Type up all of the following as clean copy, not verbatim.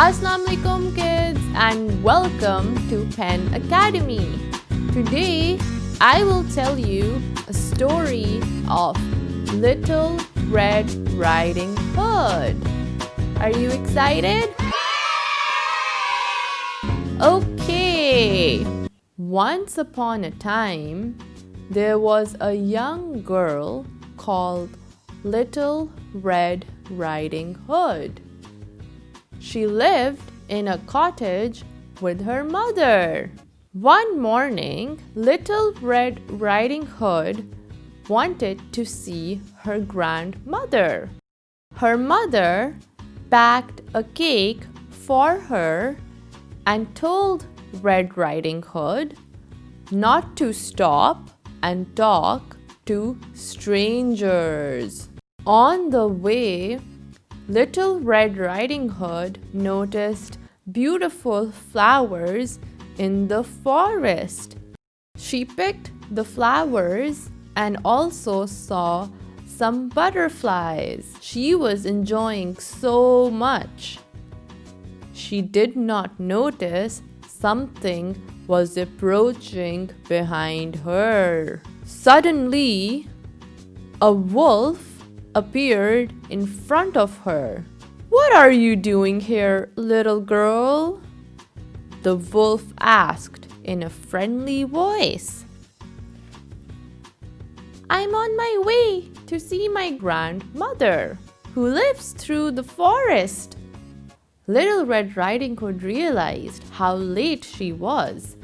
Assalamu alaikum kids and welcome to Pen Academy. Today I will tell you a story of Little Red Riding Hood. Are you excited? Okay. Once upon a time, there was a young girl called Little Red Riding Hood. She lived in a cottage with her mother. One morning, Little Red Riding Hood wanted to see her grandmother. Her mother baked a cake for her and told Red Riding Hood not to stop and talk to strangers. On the way, Little Red Riding Hood noticed beautiful flowers in the forest. She picked the flowers and also saw some butterflies. She was enjoying so much. She did not notice something was approaching behind her. Suddenly, a wolf appeared in front of her. "What are you doing here, little girl?" the wolf asked in a friendly voice. "I'm on my way to see my grandmother, who lives through the forest." Little Red Riding Hood realized how late she was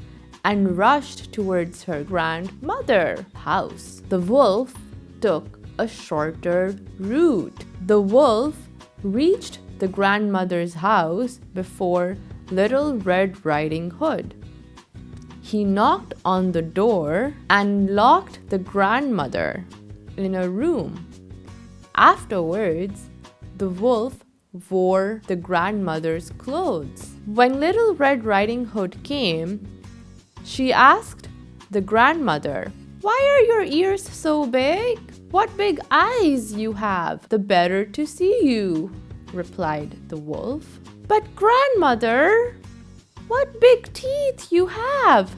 and rushed towards her grandmother's house. The wolf took a shorter route. The wolf reached the grandmother's house before Little Red Riding Hood. He knocked on the door and locked the grandmother in a room. Afterwards, the wolf wore the grandmother's clothes. When Little Red Riding Hood came, she asked the grandmother, "Why are your ears so big? What big eyes you have! The better to see you," replied the wolf. "But grandmother, what big teeth you have!"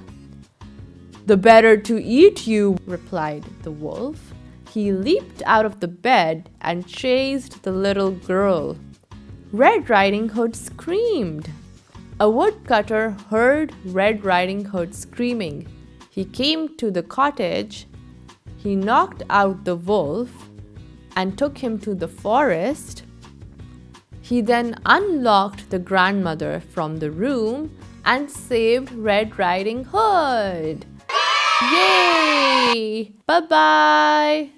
"The better to eat you," replied the wolf. He leaped out of the bed and chased the little girl. Red Riding Hood screamed. A woodcutter heard Red Riding Hood screaming. He came to the cottage. He knocked out the wolf and took him to the forest. He then unlocked the grandmother from the room and saved Red Riding Hood. Yay! Bye-bye!